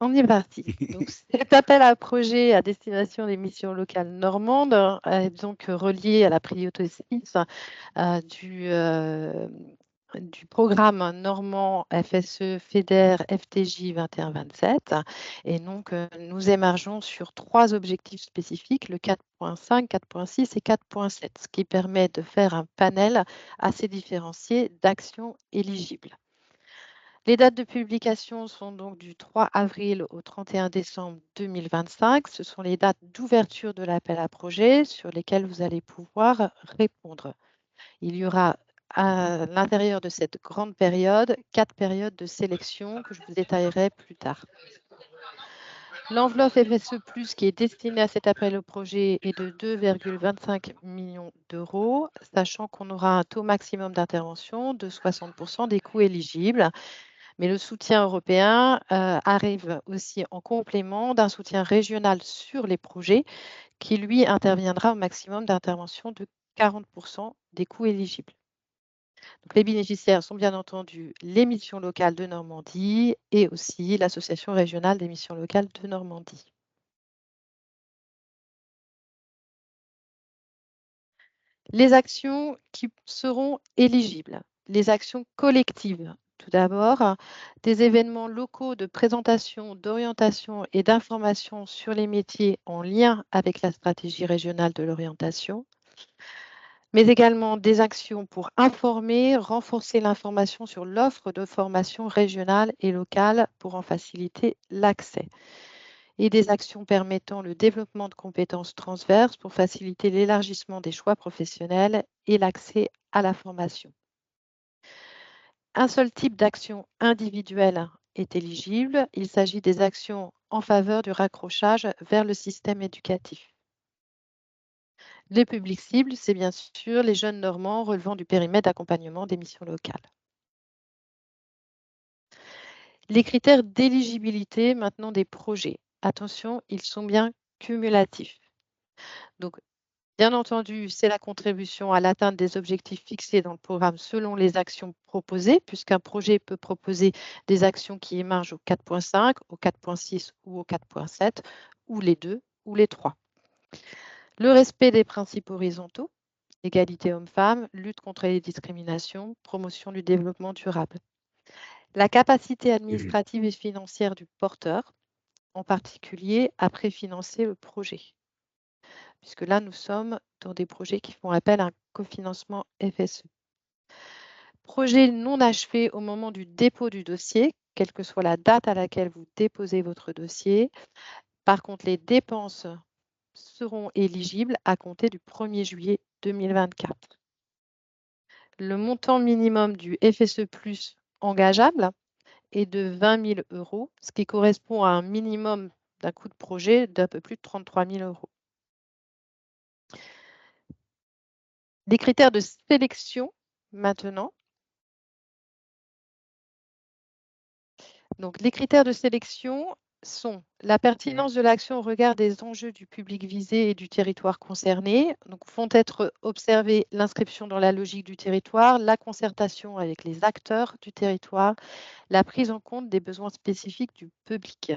On est parti. Donc, cet appel à projet à destination des missions locales normandes est donc relié à la priorité 6 du programme normand FSE FEDER FTJ 21-27. Et donc, nous émergeons sur 3 objectifs spécifiques, le 4.5, 4.6 et 4.7, ce qui permet de faire un panel assez différencié d'actions éligibles. Les dates de publication sont donc du 3 avril au 31 décembre 2025. Ce sont les dates d'ouverture de l'appel à projet sur lesquelles vous allez pouvoir répondre. Il y aura à l'intérieur de cette grande période 4 périodes de sélection que je vous détaillerai plus tard. L'enveloppe FSE+, qui est destinée à cet appel au projet, est de 2,25 millions d'euros, sachant qu'on aura un taux maximum d'intervention de 60% des coûts éligibles. Mais le soutien européen arrive aussi en complément d'un soutien régional sur les projets qui, lui, interviendra au maximum d'intervention de 40% des coûts éligibles. Donc, les bénéficiaires sont bien entendu les missions locales de Normandie et aussi l'Association régionale des missions locales de Normandie. Les actions qui seront éligibles, les actions collectives. Tout d'abord, des événements locaux de présentation, d'orientation et d'information sur les métiers en lien avec la stratégie régionale de l'orientation, mais également des actions pour informer, renforcer l'information sur l'offre de formation régionale et locale pour en faciliter l'accès, et des actions permettant le développement de compétences transverses pour faciliter l'élargissement des choix professionnels et l'accès à la formation. Un seul type d'action individuelle est éligible. Il s'agit des actions en faveur du raccrochage vers le système éducatif. Les publics cibles, c'est bien sûr les jeunes normands relevant du périmètre d'accompagnement des missions locales. Les critères d'éligibilité maintenant des projets. Attention, ils sont bien cumulatifs. Donc, bien entendu, c'est la contribution à l'atteinte des objectifs fixés dans le programme selon les actions proposées, puisqu'un projet peut proposer des actions qui émergent au 4.5, au 4.6 ou au 4.7, ou les deux, ou les trois. Le respect des principes horizontaux, égalité homme-femme, lutte contre les discriminations, promotion du développement durable. La capacité administrative et financière du porteur, en particulier à préfinancer le projet, puisque là, nous sommes dans des projets qui font appel à un cofinancement FSE. Projet non achevé au moment du dépôt du dossier, quelle que soit la date à laquelle vous déposez votre dossier. Par contre, les dépenses seront éligibles à compter du 1er juillet 2024. Le montant minimum du FSE+ engageable est de 20 000 euros, ce qui correspond à un minimum d'un coût de projet d'un peu plus de 33 000 euros. Des critères de sélection maintenant. Donc, les critères de sélection sont la pertinence de l'action au regard des enjeux du public visé et du territoire concerné. Donc, vont être observés l'inscription dans la logique du territoire, la concertation avec les acteurs du territoire, la prise en compte des besoins spécifiques du public.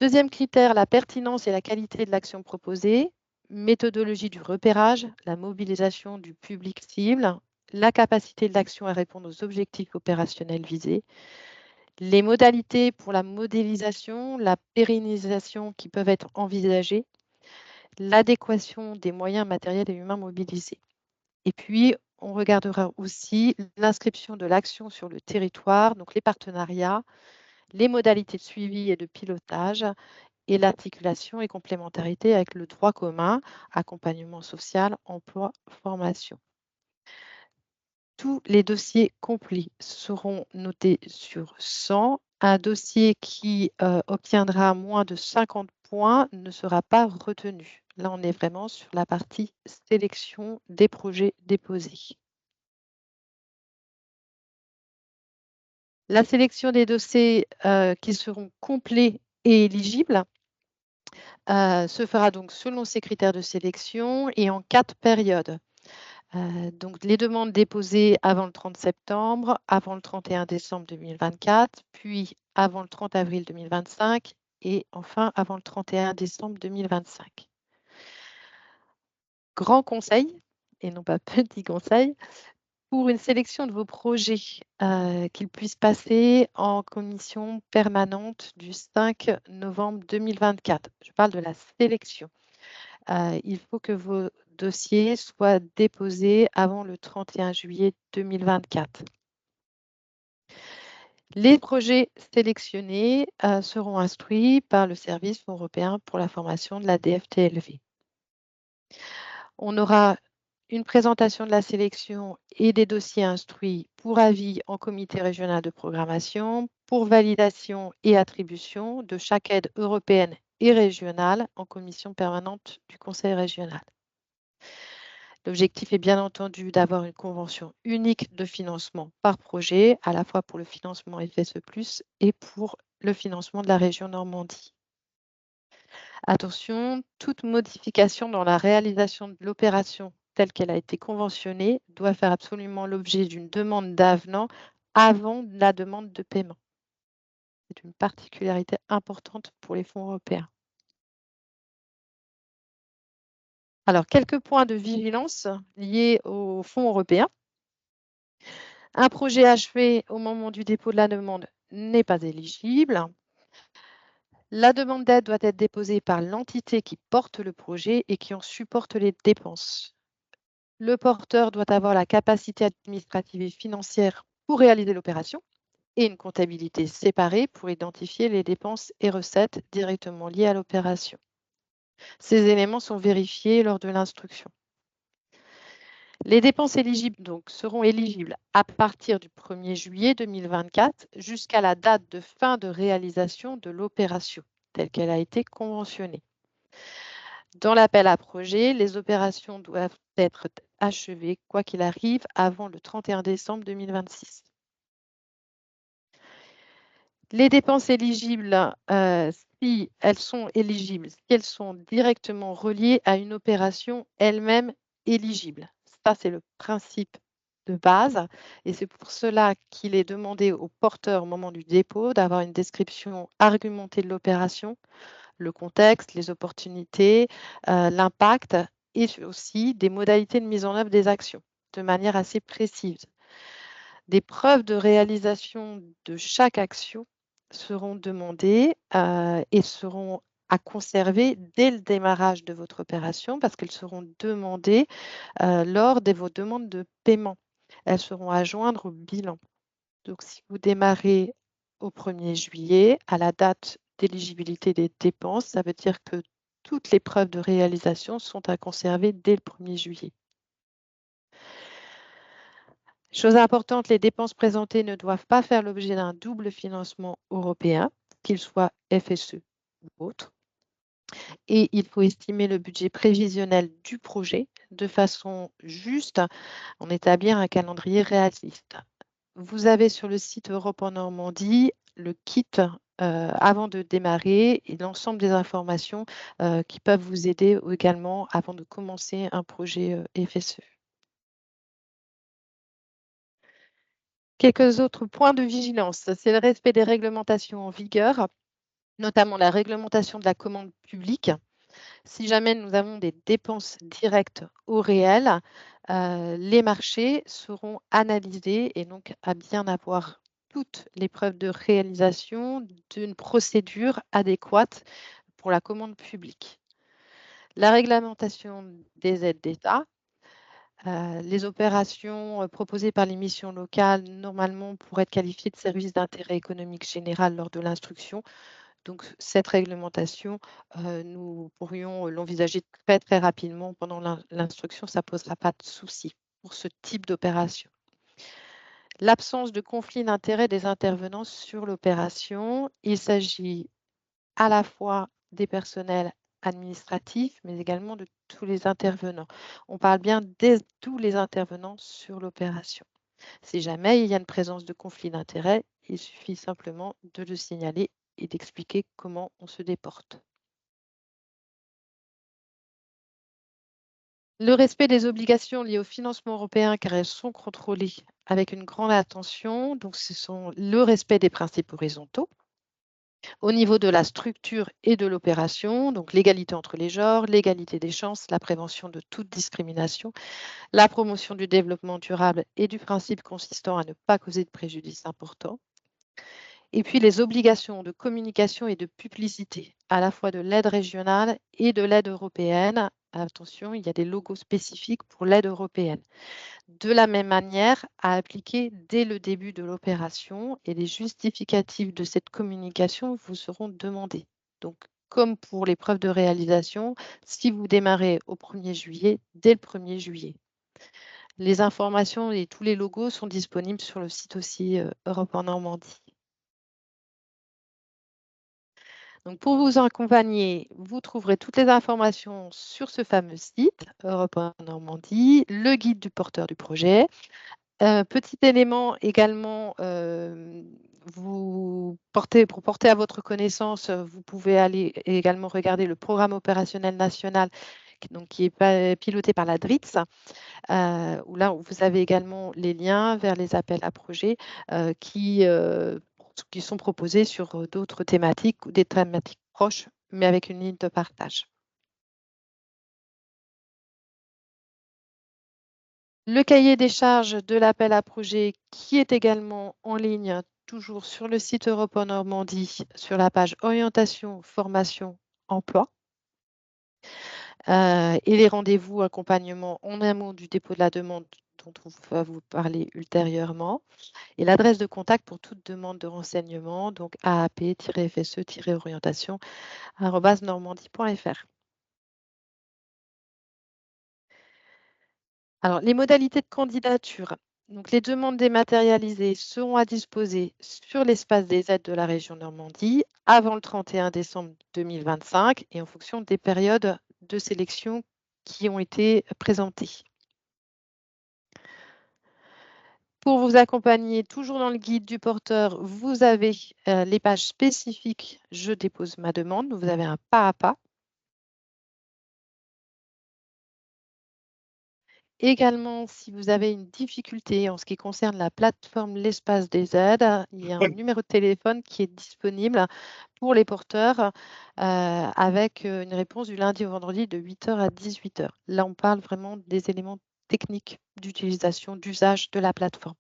Deuxième critère, la pertinence et la qualité de l'action proposée, méthodologie du repérage, la mobilisation du public cible, la capacité de l'action à répondre aux objectifs opérationnels visés, les modalités pour la modélisation, la pérennisation qui peuvent être envisagées, l'adéquation des moyens matériels et humains mobilisés. Et puis, on regardera aussi l'inscription de l'action sur le territoire, donc les partenariats, les modalités de suivi et de pilotage, et l'articulation et complémentarité avec le droit commun, accompagnement social, emploi, formation. Tous les dossiers complets seront notés sur 100. Un dossier qui obtiendra moins de 50 points ne sera pas retenu. Là, on est vraiment sur la partie sélection des projets déposés. La sélection des dossiers qui seront complets et éligibles se fera donc selon ces critères de sélection et en 4 périodes. Donc les demandes déposées avant le 30 septembre, avant le 31 décembre 2024, puis avant le 30 avril 2025 et enfin avant le 31 décembre 2025. Grand conseil, et non pas petit conseil, pour une sélection de vos projets, qu'ils puissent passer en commission permanente du 5 novembre 2024. Je parle de la sélection. Il faut que vos dossiers soient déposés avant le 31 juillet 2024. Les projets sélectionnés seront instruits par le Service européen pour la formation de la DFTLV. On aura une présentation de la sélection et des dossiers instruits pour avis en comité régional de programmation, pour validation et attribution de chaque aide européenne et régionale en commission permanente du Conseil régional. L'objectif est bien entendu d'avoir une convention unique de financement par projet, à la fois pour le financement FSE+, et pour le financement de la région Normandie. Attention, toute modification dans la réalisation de l'opération telle qu'elle a été conventionnée doit faire absolument l'objet d'une demande d'avenant avant la demande de paiement. C'est une particularité importante pour les fonds européens. Alors, quelques points de vigilance liés aux fonds européens. Un projet achevé au moment du dépôt de la demande n'est pas éligible. La demande d'aide doit être déposée par l'entité qui porte le projet et qui en supporte les dépenses. Le porteur doit avoir la capacité administrative et financière pour réaliser l'opération et une comptabilité séparée pour identifier les dépenses et recettes directement liées à l'opération. Ces éléments sont vérifiés lors de l'instruction. Les dépenses éligibles seront éligibles à partir du 1er juillet 2024 jusqu'à la date de fin de réalisation de l'opération, telle qu'elle a été conventionnée. Dans l'appel à projet, les opérations doivent être achevées, quoi qu'il arrive, avant le 31 décembre 2026. Les dépenses éligibles, si elles sont éligibles, si elles sont directement reliées à une opération elle-même éligible. Ça, c'est le principe de base et c'est pour cela qu'il est demandé au porteur au moment du dépôt d'avoir une description argumentée de l'opération, le contexte, les opportunités, l'impact et aussi des modalités de mise en œuvre des actions de manière assez précise. Des preuves de réalisation de chaque action seront demandées et seront à conserver dès le démarrage de votre opération parce qu'elles seront demandées lors de vos demandes de paiement. Elles seront à joindre au bilan. Donc, si vous démarrez au 1er juillet, à la date d'éligibilité des dépenses, ça veut dire que toutes les preuves de réalisation sont à conserver dès le 1er juillet. Chose importante, les dépenses présentées ne doivent pas faire l'objet d'un double financement européen, qu'il soit FSE ou autre. Et il faut estimer le budget prévisionnel du projet de façon juste, en établir un calendrier réaliste. Vous avez sur le site Europe en Normandie le kit avant de démarrer et l'ensemble des informations qui peuvent vous aider également avant de commencer un projet FSE. Quelques autres points de vigilance, c'est le respect des réglementations en vigueur, notamment la réglementation de la commande publique. Si jamais nous avons des dépenses directes au réel, les marchés seront analysés et donc à bien avoir toutes les preuves de réalisation d'une procédure adéquate pour la commande publique. La réglementation des aides d'État. Les opérations proposées par les missions locales, normalement, pourraient être qualifiées de services d'intérêt économique général lors de l'instruction. Donc, cette réglementation, nous pourrions l'envisager très, très rapidement pendant l'instruction. Ça ne posera pas de souci pour ce type d'opération. L'absence de conflit d'intérêt des intervenants sur l'opération. Il s'agit à la fois des personnels administratifs, mais également de tous les intervenants. On parle bien de tous les intervenants sur l'opération. Si jamais il y a une présence de conflit d'intérêt, il suffit simplement de le signaler et d'expliquer comment on se déporte. Le respect des obligations liées au financement européen, car elles sont contrôlées avec une grande attention. Donc, ce sont le respect des principes horizontaux. Au niveau de la structure et de l'opération, donc l'égalité entre les genres, l'égalité des chances, la prévention de toute discrimination, la promotion du développement durable et du principe consistant à ne pas causer de préjudice important. Et puis les obligations de communication et de publicité, à la fois de l'aide régionale et de l'aide européenne. Attention, il y a des logos spécifiques pour l'aide européenne. De la même manière, à appliquer dès le début de l'opération, et les justificatifs de cette communication vous seront demandés. Donc, comme pour les preuves de réalisation, si vous démarrez au 1er juillet, dès le 1er juillet. Les informations et tous les logos sont disponibles sur le site aussi Europe en Normandie. Donc, pour vous accompagner, vous trouverez toutes les informations sur ce fameux site Europe en Normandie, le guide du porteur du projet. Petit élément également, pour porter à votre connaissance, vous pouvez aller également regarder le programme opérationnel national qui est piloté par la DRITS, où là, vous avez également les liens vers les appels à projets qui sont proposés sur d'autres thématiques ou des thématiques proches, mais avec une ligne de partage. Le cahier des charges de l'appel à projet qui est également en ligne, toujours sur le site Europe en Normandie, sur la page orientation, formation, emploi. Et les rendez-vous accompagnement en amont du dépôt de la demande dont on va vous parler ultérieurement. Et l'adresse de contact pour toute demande de renseignement, donc aap-fse-orientation @normandie.fr. Alors, les modalités de candidature. Donc, les demandes dématérialisées seront à disposer sur l'espace des aides de la région Normandie avant le 31 décembre 2025 et en fonction des périodes de sélection qui ont été présentées. Pour vous accompagner, toujours dans le guide du porteur, vous avez les pages spécifiques Je dépose ma demande. Vous avez un pas à pas. Également, si vous avez une difficulté en ce qui concerne la plateforme L'Espace des aides, il y a un numéro de téléphone qui est disponible pour les porteurs avec une réponse du lundi au vendredi de 8h à 18h. Là, on parle vraiment des éléments techniques d'utilisation, d'usage de la plateforme.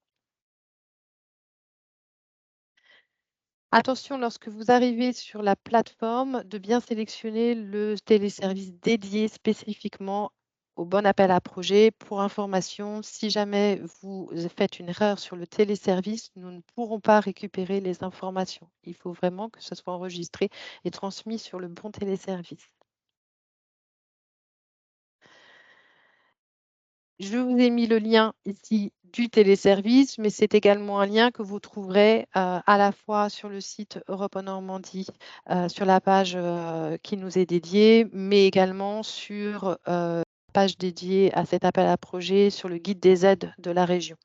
Attention, lorsque vous arrivez sur la plateforme, de bien sélectionner le téléservice dédié spécifiquement au bon appel à projet. Pour information, si jamais vous faites une erreur sur le téléservice, nous ne pourrons pas récupérer les informations. Il faut vraiment que ce soit enregistré et transmis sur le bon téléservice. Je vous ai mis le lien ici du téléservice, mais c'est également un lien que vous trouverez à la fois sur le site Europe en Normandie, sur la page qui nous est dédiée, mais également sur la page dédiée à cet appel à projet sur le guide des aides de la région.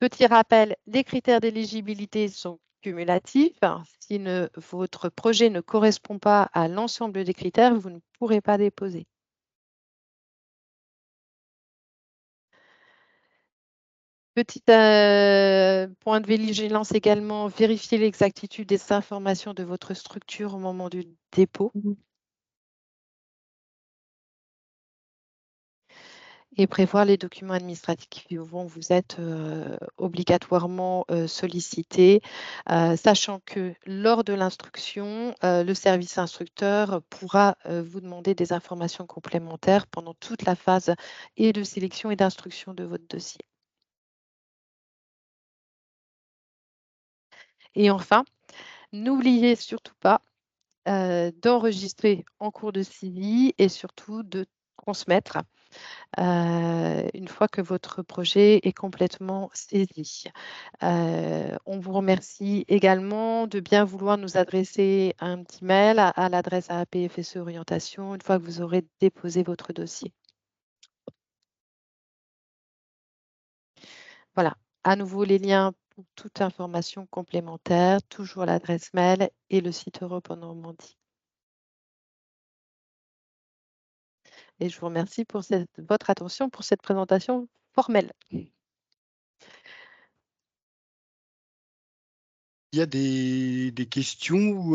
Petit rappel, les critères d'éligibilité sont cumulatifs. Si votre projet ne correspond pas à l'ensemble des critères, vous ne pourrez pas déposer. Petit point de vigilance également, vérifier l'exactitude des informations de votre structure au moment du dépôt. Et prévoir les documents administratifs qui vont vous être obligatoirement sollicités, sachant que lors de l'instruction, le service instructeur pourra vous demander des informations complémentaires pendant toute la phase et de sélection et d'instruction de votre dossier. Et enfin, n'oubliez surtout pas d'enregistrer en cours de suivi et surtout de transmettre une fois que votre projet est complètement saisi. On vous remercie également de bien vouloir nous adresser un petit mail à l'adresse AAPFSE Orientation une fois que vous aurez déposé votre dossier. Voilà, à nouveau les liens Pour toute information complémentaire, toujours l'adresse mail et le site Europe en Normandie. Et je vous remercie pour votre attention pour cette présentation formelle. Il y a des questions ou